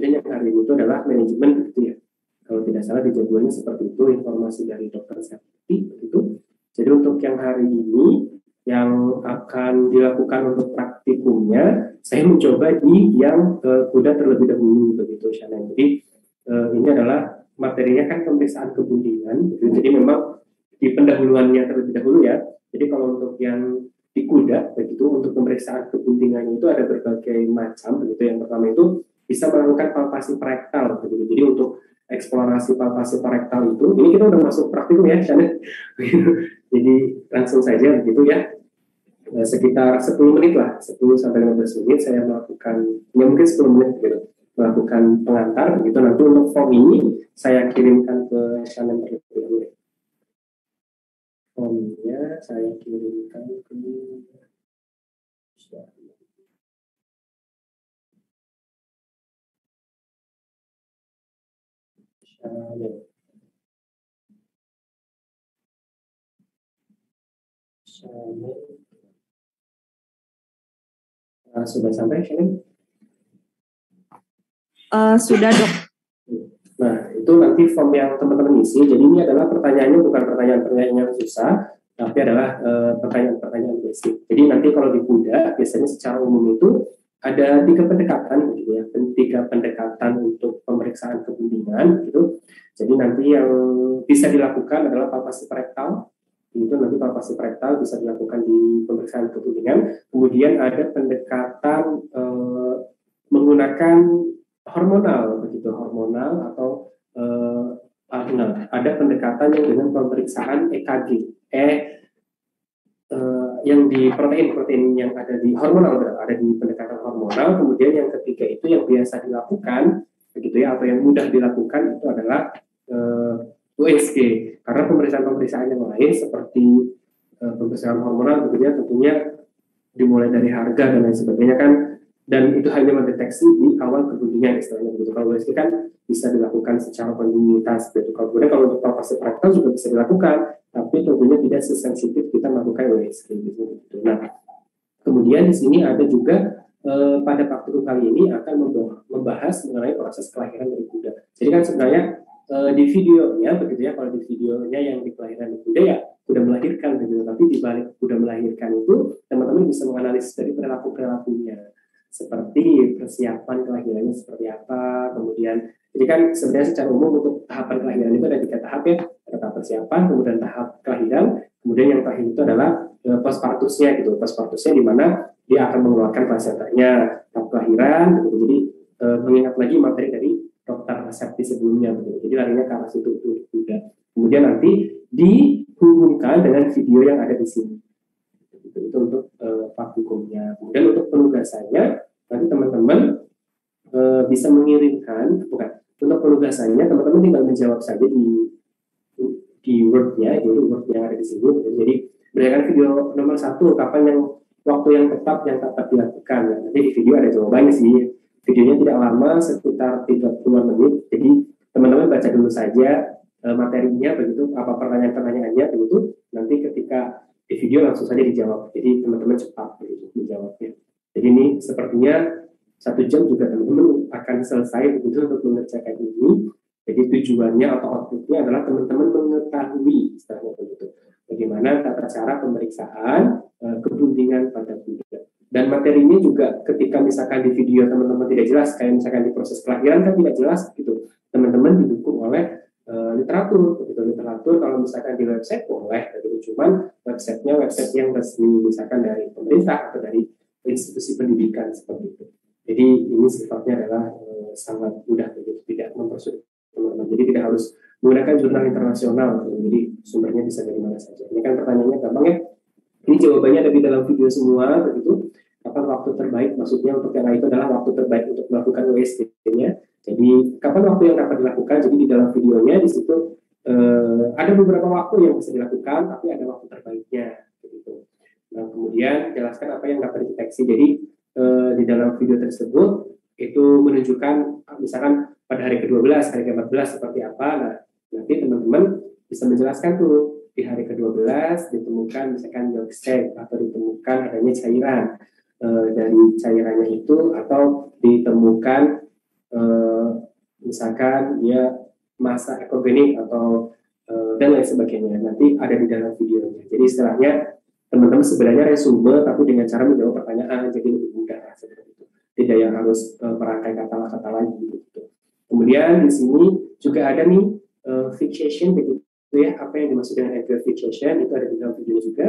kemudian yang hari ini itu adalah manajemen gitu ya. Kalau tidak salah di jadwalnya seperti itu, informasi dari dokter Septi begitu. Jadi untuk yang hari ini yang akan dilakukan untuk praktikumnya, saya mencoba di yang kuda terlebih dahulu begitu, Shannon. Jadi ini adalah materinya kan pemeriksaan kebundingan, gitu. Jadi memang di pendahuluannya terlebih dahulu ya. Jadi kalau untuk yang di kuda begitu, untuk pemeriksaan kebundingan itu ada berbagai macam begitu. Yang pertama itu bisa melakukan palpasi parektal begitu. Jadi untuk eksplorasi palpasi parektal itu, ini kita udah masuk praktikum ya, Shannon. Jadi langsung saja begitu ya. Sekitar 10 menit lah, 10 sampai 15 menit saya melakukan, ya mungkin 10 menit gitu, melakukan pengantar begitu. Nanti untuk form ini saya kirimkan ke Shannon terlebih dahulu. Formnya saya kirimkan ke Shannon. Sudah sampai, Shannon? Sudah, Dok. Nah, itu nanti form yang teman-teman isi. Jadi ini adalah pertanyaannya bukan pertanyaan-pertanyaan yang susah, tapi adalah pertanyaan-pertanyaan basic. Jadi nanti kalau di kuda, biasanya secara umum itu ada 3 pendekatan, gitu ya. 3 pendekatan untuk pemeriksaan kebundingan, gitu. Jadi nanti yang bisa dilakukan adalah palpasi parektal. Itu nanti palpasi parektal bisa dilakukan di pemeriksaan kebundingan. Kemudian ada pendekatan menggunakan hormonal, begitu, hormonal atau ada pendekatan yang dengan pemeriksaan EKG, yang di protein yang ada di hormonal, ada di pendekatan hormonal. Kemudian yang ketiga itu yang biasa dilakukan, begitu ya, atau yang mudah dilakukan itu adalah USG. Karena pemeriksaan yang lain seperti pemeriksaan hormonal, begitu ya, tentunya dimulai dari harga dan lain sebagainya kan, dan itu hanya mendeteksi di awal kebundingan istilahnya begitu. Kalau USG kan bisa dilakukan secara kontinuitas begitu. Kemudian kalau untuk palpasi parektal juga bisa dilakukan, tapi tentunya tidak sesensitif kita melakukan USG gitu. Nah, kemudian di sini ada juga pada praktikum kali ini akan membahas mengenai proses kelahiran dari kuda. Jadi kan sebenarnya di videonya begitu ya, kalau di videonya yang di kelahiran dari kuda ya kuda melahirkan begitu, tapi di balik kuda melahirkan itu teman-teman bisa menganalisis dari perilakunya, seperti persiapan kelahirannya seperti apa. Kemudian jadi kan sebenarnya secara umum untuk tahapan kelahiran itu ada 3 tahap ya, ada tahap persiapan, kemudian tahap kelahiran, kemudian yang terakhir itu adalah postpartusnya gitu. Postpartusnya di mana dia akan mengeluarkan plasetanya, tahap kelahiran gitu. Jadi mengingat lagi materi dari dokter Septi sebelumnya begitu. Jadi larinya ke arah situ juga. Kemudian nanti dihubungkan dengan video yang ada di sini. Itu untuk praktikumnya. Kemudian untuk penugasannya nanti teman-teman bisa mengirimkan, untuk penugasannya teman-teman tinggal menjawab saja di Word-nya, Word yang ada di sini. Jadi berdasarkan video nomor 1, kapan yang waktu yang tepat dilakukan. Nanti di video ada jawabannya sih. Videonya tidak lama, sekitar 30 menit. Jadi teman-teman baca dulu saja materinya begitu, apa pertanyaan-pertanyaannya begitu. Nanti ketika di video langsung saja dijawab. Jadi teman-teman cepat begitu menjawabnya. Jadi ini sepertinya 1 jam juga teman-teman akan selesai begitu untuk mengerjakan ini. Jadi tujuannya atau outputnya adalah teman-teman mengetahui istilahnya begitu, bagaimana tata cara pemeriksaan kebundingan pada kuda. Dan materinya juga ketika misalkan di video teman-teman tidak jelas, kayak misalkan di proses kelahiran kan tidak jelas gitu, teman-teman didukung oleh literatur begitu. Literatur kalau misalkan di website boleh, gitu. Cuman websitenya website yang resmi, misalkan dari pemerintah atau dari institusi pendidikan seperti itu. Jadi ini sifatnya adalah sangat mudah begitu, tidak mempersulit teman-teman. Jadi tidak harus menggunakan jurnal internasional, jadi sumbernya bisa dari mana saja. Ini kan pertanyaannya gampang ya. Ini jawabannya ada di dalam video semua begitu. Kapan waktu terbaik, maksudnya untuk yang itu adalah waktu terbaik untuk melakukan USG-nya. Jadi kapan waktu yang dapat dilakukan, jadi di dalam videonya di situ ada beberapa waktu yang bisa dilakukan, tapi ada waktu terbaiknya begitu. Nah, kemudian jelaskan apa yang dapat dideteksi. Jadi di dalam video tersebut itu menunjukkan misalkan pada hari ke-12, hari ke-14 seperti apa. Nah, nanti teman-teman bisa menjelaskan tuh di hari ke-12 ditemukan misalkan yolk sac atau ditemukan adanya cairan dari cairannya itu, atau ditemukan misalkan dia masa ekogenik atau dan lain sebagainya, nanti ada di dalam videonya. Jadi istilahnya teman-teman sebenarnya resume tapi dengan cara menjawab pertanyaan, jadi lebih mudah seperti itu. Tidak yang harus merangkai kata-kata lagi gitu. Kemudian di sini juga ada nih fixation begitu ya, apa yang dimaksud dengan active fixation itu ada di dalam video juga,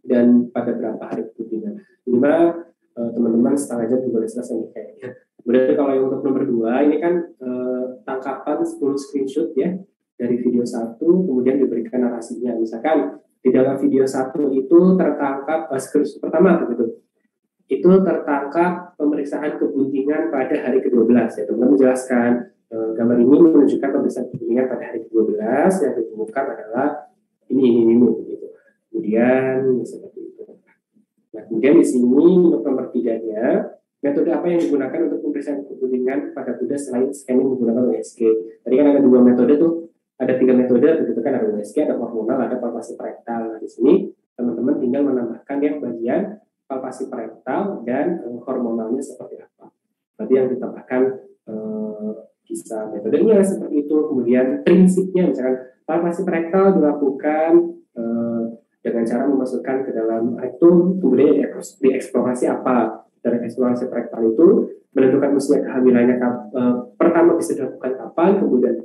dan pada berapa hari berikutnya. Lima teman-teman setengah jam juga sudah selesai nih kayaknya. Kemudian kalau yang untuk nomor 2 ini kan tangkapan 10 screenshot ya dari video 1, kemudian diberikan narasinya. Misalkan di dalam video 1 itu tertangkap screenshot pertama begitu. Itu tertangkap pemeriksaan kebuntingan pada hari ke-12 ya. Teman-teman menjelaskan gambar ini menunjukkan pemeriksaan kebuntingan pada hari ke-12 yang ditemukan adalah ini begitu. Kemudian seperti itu. Nah, kemudian di sini untuk nomor 3-nya, metode apa yang digunakan untuk pemeriksaan kebuntingan pada kuda selain scanning menggunakan USG? Tadi kan ada 2 metode tuh, ada 3 metode begitu kan, ada USG, ada hormonal, ada palpasi rektal. Nah, di sini teman-teman tinggal menambahkan yang bagian palpasi rektal dan hormonalnya seperti apa. Berarti yang ditambahkan bisa metodenya seperti itu. Kemudian prinsipnya misalkan palpasi rektal dilakukan dengan cara memasukkan ke dalam rektum, kemudian dieksplorasi apa. Dari eksplorasi rektal itu menentukan usia kehamilannya pertama bisa dilakukan kapan, kemudian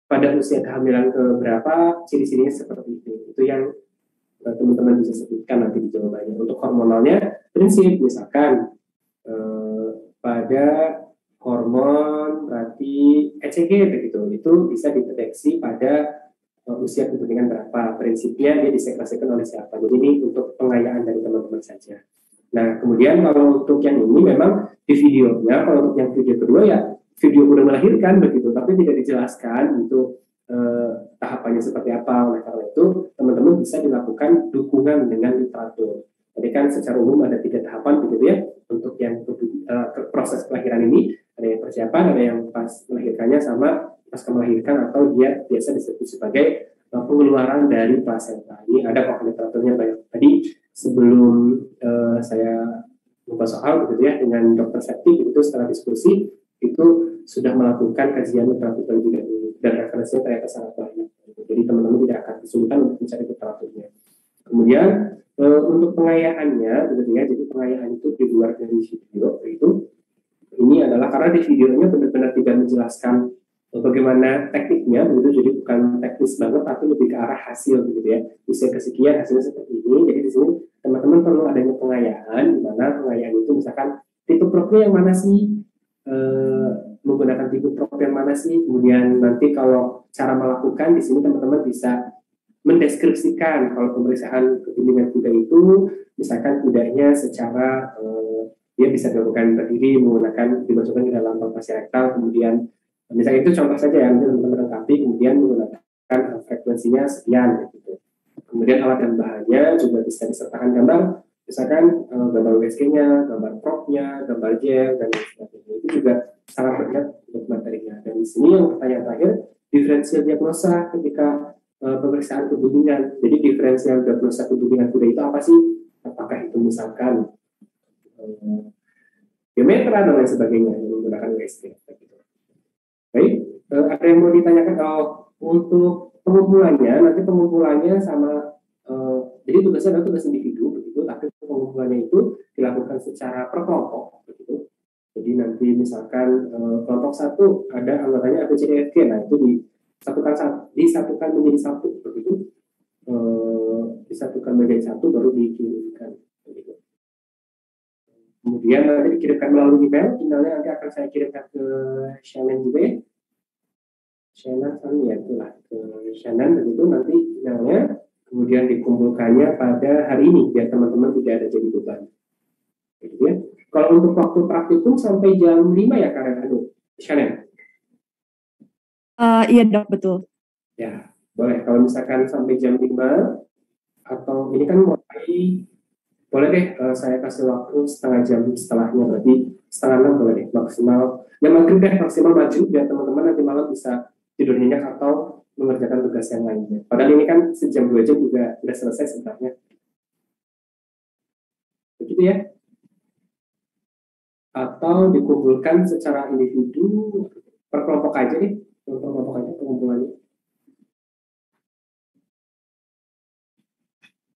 pada usia kehamilan keberapa, ciri-cirinya seperti itu. Itu yang teman-teman bisa sebutkan nanti di jawabannya. Untuk hormonalnya, prinsip misalkan pada hormon berarti ECG begitu, itu bisa dideteksi pada usia kebuntingan berapa, prinsipnya dia disekresikan oleh siapa. Jadi ini untuk pengayaan dari teman-teman saja. Nah, kemudian kalau untuk yang ini memang di videonya, kalau untuk yang video kedua ya video udah melahirkan begitu, tapi tidak dijelaskan itu tahapannya seperti apa. Oleh karena itu teman-teman bisa dilakukan dukungan dengan literatur. Jadi kan secara umum ada 3 tahapan begitu ya untuk yang proses kelahiran ini, ada yang persiapan, ada yang pas melahirkannya, sama pasca melahirkan atau dia biasa disebut sebagai pengeluaran dari plasenta. Ini ada kok literaturnya banyak. Tadi sebelum saya buka soal begitu ya dengan Dr. Septi itu setelah diskusi itu sudah melakukan kajian literatur juga dan referensinya ternyata sangat banyak. Jadi teman-teman tidak akan kesulitan untuk mencari literaturnya. Kemudian untuk pengayaannya begitu ya. Jadi pengayaan itu di luar dari video itu ini adalah karena di videonya benar-benar tidak menjelaskan bagaimana tekniknya begitu, jadi bukan teknis banget tapi lebih ke arah hasil begitu ya. Usia kesekian hasilnya seperti ini. Jadi di sini teman-teman perlu adanya pengayaan, di mana pengayaan itu misalkan tipe propnya yang mana sih, menggunakan tipe prop yang mana sih, kemudian nanti kalau cara melakukan di sini teman-teman bisa mendeskripsikan kalau pemeriksaan kebimbingan kuda itu misalkan kudanya secara dia bisa dilakukan berdiri menggunakan dimasukkan ke dalam palpasi rektal, kemudian misalnya itu contoh saja ya, teman-teman lengkapi, kemudian menggunakan frekuensinya sekian gitu. Kemudian alat dan bahannya juga bisa disertakan gambar, misalkan gambar USG-nya, gambar prop-nya, gambar gel dan sebagainya. Itu juga sangat banyak untuk materinya. Dan di sini yang pertanyaan terakhir, diferensial diagnosa ketika pemeriksaan kebuntingan. Jadi diferensial diagnosa kebuntingan kuda itu apa sih? Apakah itu misalkan geometra dan lain sebagainya yang menggunakan USG? Baik, ada yang mau ditanyakan untuk pengumpulannya? Nanti pengumpulannya sama, jadi tugasnya adalah tugas individu begitu, tapi pengumpulannya itu dilakukan secara per kelompok begitu. Jadi nanti misalkan kelompok 1 ada anggotanya ABCDFG, nah itu disatukan menjadi satu begitu, disatukan menjadi satu baru dikirimkan begitu. Kemudian nanti dikirimkan melalui emailnya nanti akan saya kirimkan ke Shannon juga ya. Shannon ya itulah ke Shannon begitu nanti emailnya, kemudian dikumpulkannya pada hari ini biar teman-teman tidak ada jadi beban. Gitu ya. Kalau untuk waktu praktikum sampai jam 5 ya Karen, Shannon? Iya dok, betul. Ya, boleh. Kalau misalkan sampai jam 5 atau ini kan mulai, boleh deh saya kasih waktu setengah jam setelahnya, berarti setengah 6 boleh deh maksimal. Ya maghrib deh maksimal maju biar teman-teman nanti malam bisa tidur nyenyak atau mengerjakan tugas yang lainnya. Padahal ini kan sejam 2 jam juga sudah selesai sebenarnya. Begitu ya. Atau dikumpulkan secara individu Per kelompok aja nih, per kelompok aja pengumpulannya.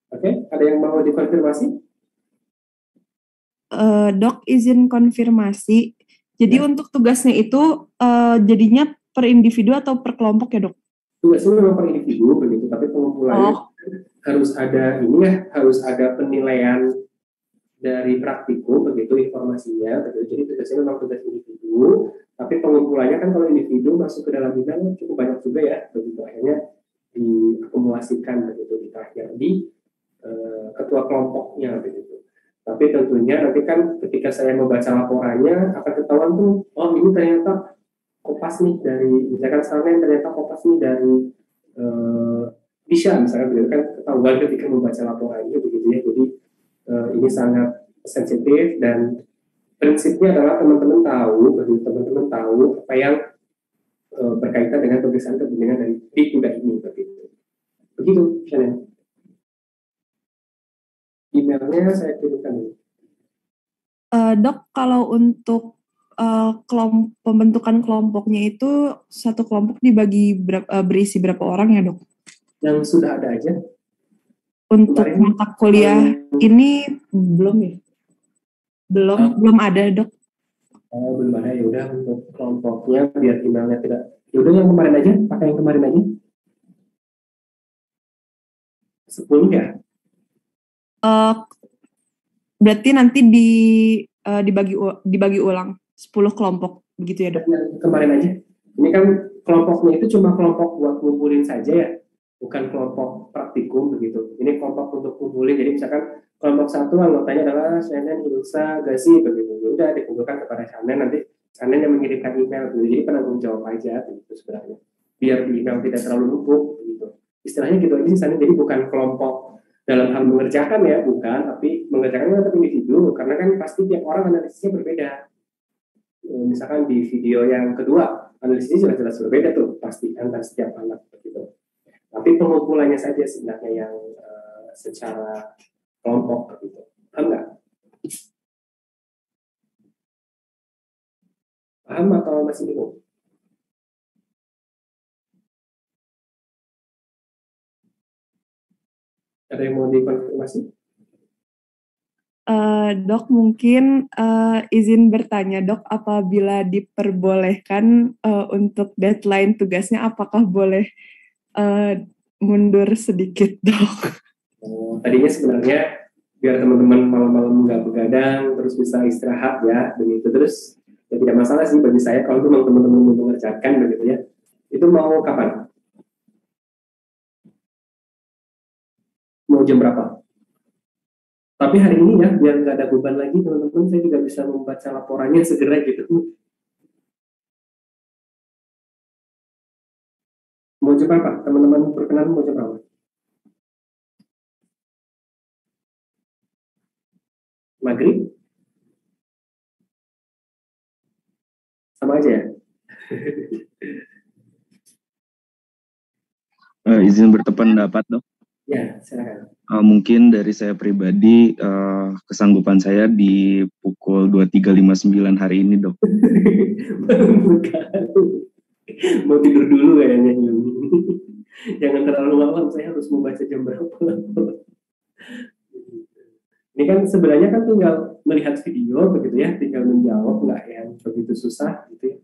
Oke, ada yang mau dikonfirmasi? Dok, izin konfirmasi. Jadi Ya. untuk tugasnya itu jadinya per individu atau per kelompok ya, Dok? Tugasnya memang per individu begitu, tapi pengumpulannya Oh, harus ada ini ya, harus ada penilaian dari praktikum begitu informasinya begitu. Jadi tugasnya memang tugas individu, tapi pengumpulannya kan kalau individu masuk ke dalam bidang cukup banyak juga ya begitu, akhirnya diakumulasikan begitu di terakhir di ketua kelompoknya begitu. Tapi tentunya nanti kan ketika saya membaca laporannya akan ketahuan tuh, oh ini ternyata kopas nih dari, misalkan sekarang ternyata kopas nih dari bisa misalnya begitu kan ketahuan ketika membaca laporannya begitu ya. Jadi ini sangat sensitif dan prinsipnya adalah teman-teman tahu, begitu teman-teman tahu apa yang berkaitan dengan pemeriksaan kepentingan dari di kuda ini begitu. Begitu, Shannon. Emailnya saya kirimkan dulu. Dok, kalau untuk pembentukan kelompoknya itu satu kelompok dibagi berisi berapa orang ya, Dok? Yang sudah ada aja. Untuk mata kuliah ini belum ya? Belum ada, Dok. Belum ada, ya udah untuk kelompoknya biar emailnya tidak. Ya udah yang kemarin aja, pakai yang kemarin aja. 10 ya? Berarti nanti dibagi ulang 10 kelompok begitu ya, Dok? Kemarin aja. Ini kan kelompoknya itu cuma kelompok buat ngumpulin saja ya, bukan kelompok praktikum begitu. Ini kelompok untuk kumpulin. Jadi misalkan kelompok satu anggotanya adalah Shanen, Ilsa, Gasi begitu. Ya udah dikumpulkan kepada Shanen, nanti Shanen yang mengirimkan email begitu. Jadi penanggung jawab aja begitu sebenarnya. Biar di email tidak terlalu numpuk gitu. Istilahnya gitu aja sih Shanen. Jadi bukan kelompok dalam hal mengerjakan ya, bukan, tapi mengerjakannya tetap individu karena kan pasti tiap orang analisisnya berbeda. Misalkan di video yang kedua analisisnya jelas-jelas berbeda tuh pasti antara setiap anak begitu. Tapi pengumpulannya saja sebenarnya yang secara kelompok begitu. Paham nggak? Paham atau masih bingung? Ada yang mau dikonfirmasi? Dok, mungkin izin bertanya, Dok, apabila diperbolehkan untuk deadline tugasnya, apakah boleh mundur sedikit, Dok? Tadinya sebenarnya biar teman-teman malam-malam nggak begadang, terus bisa istirahat ya, begitu. Terus ya tidak masalah sih bagi saya kalau teman-teman mau mengerjakan begitu ya. Itu mau kapan? Mau jam berapa? Tapi hari ini ya, biar nggak ada beban lagi teman-teman, saya juga bisa membaca laporannya segera gitu. Mau jam berapa? Teman-teman berkenan mau jam berapa? Maghrib? Sama aja ya? Izin berpendapat, Dok. Ya, silakan. Mungkin dari saya pribadi, kesanggupan saya di pukul 23.59 hari ini, Dok. Mau tidur dulu kayaknya. Jangan terlalu malam, saya harus membaca jam berapa. Ini kan sebenarnya kan tinggal melihat video begitu ya, tinggal menjawab, nggak yang begitu susah gitu ya.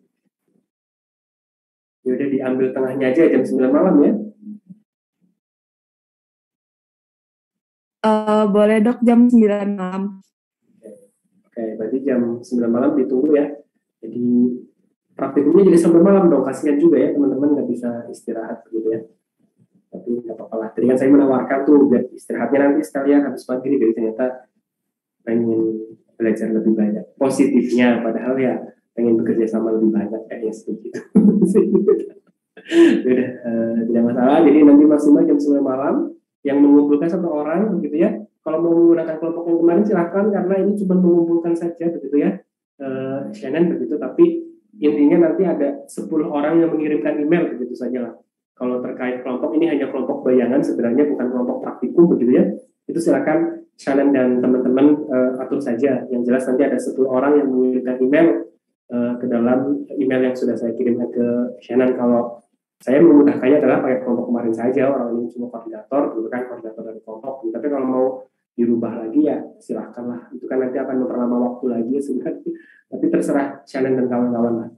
Ya udah diambil tengahnya aja jam 9 malam ya. Boleh, Dok, jam 9 malam. Oke, berarti jam 9 malam ditunggu ya. Jadi praktikumnya jadi sampai malam dong, kasihan juga ya teman-teman nggak bisa istirahat gitu ya. Tapi nggak apa-apa lah. Tadi kan saya menawarkan tuh biar istirahatnya nanti sekalian habis maghrib, jadi ternyata pengen belajar lebih banyak. Positifnya, padahal ya pengen bekerja sama lebih banyak kayaknya seperti itu. Udah, tidak masalah. Jadi nanti maksimal jam 9 malam yang mengumpulkan satu orang begitu ya. Kalau mau menggunakan kelompok yang kemarin silahkan karena ini cuma mengumpulkan saja begitu ya. Shannon begitu, tapi intinya nanti ada 10 orang yang mengirimkan email begitu saja lah. Kalau terkait kelompok ini hanya kelompok bayangan sebenarnya bukan kelompok praktikum begitu ya. Itu silakan Shannon dan teman-teman atur saja. Yang jelas nanti ada 10 orang yang mengirimkan email ke dalam email yang sudah saya kirimkan ke Shannon. Kalau saya memudahkannya adalah pakai kelompok kemarin saja, orang ini cuma koordinator, gitu kan, koordinator dari kelompok. Tapi kalau mau dirubah lagi ya silahkanlah. Itu kan nanti akan memperlama waktu lagi sebenarnya. Tapi terserah Shannon dan kawan-kawan lah.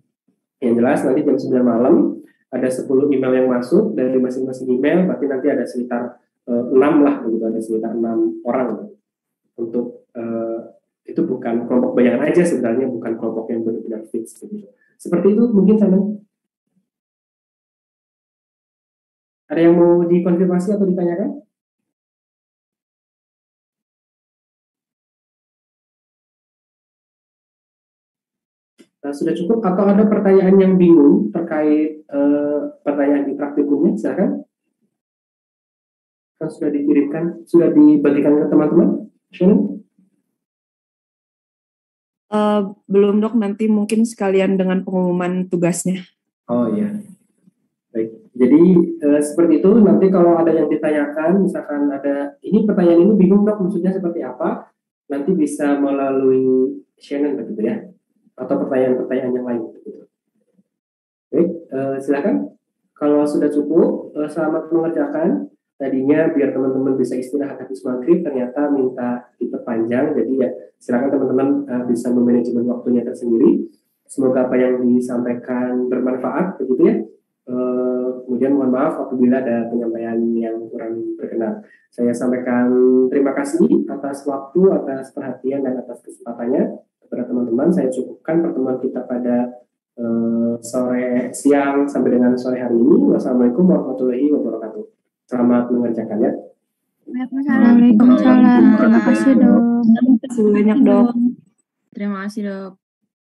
Yang jelas nanti jam 9 malam ada 10 email yang masuk dari masing-masing email, berarti nanti ada sekitar 6 lah, begitu, ada sekitar 6 orang untuk itu bukan kelompok bayangan aja sebenarnya, bukan kelompok yang benar-benar fix begitu. Seperti itu mungkin sama. Ada yang mau dikonfirmasi atau ditanyakan? Sudah cukup atau ada pertanyaan yang bingung terkait pertanyaan di praktikumnya? Silakan. Kan sudah dikirimkan, sudah dibagikan ke teman-teman. Shannon? Belum dok, nanti mungkin sekalian dengan pengumuman tugasnya. Oh iya, baik. Jadi seperti itu. Nanti kalau ada yang ditanyakan, misalkan ada ini pertanyaan ini bingung dok, maksudnya seperti apa? Nanti bisa melalui Shannon begitu ya, atau pertanyaan-pertanyaan yang lain begitu. Baik, silakan. Kalau sudah cukup, selamat mengerjakan. Tadinya biar teman-teman bisa istirahat habis maghrib, ternyata minta diperpanjang. Jadi ya silakan teman-teman bisa memanajemen waktunya tersendiri. Semoga apa yang disampaikan bermanfaat begitu ya. Kemudian mohon maaf apabila ada penyampaian yang kurang berkenan. Saya sampaikan terima kasih atas waktu, atas perhatian dan atas kesempatannya kepada teman-teman. Saya cukupkan pertemuan kita pada siang sampai dengan sore hari ini. Wassalamualaikum warahmatullahi wabarakatuh. Selamat mengerjakan ya. Waalaikumsalam. Terima kasih dok. Terima kasih banyak dok. Terima kasih dok.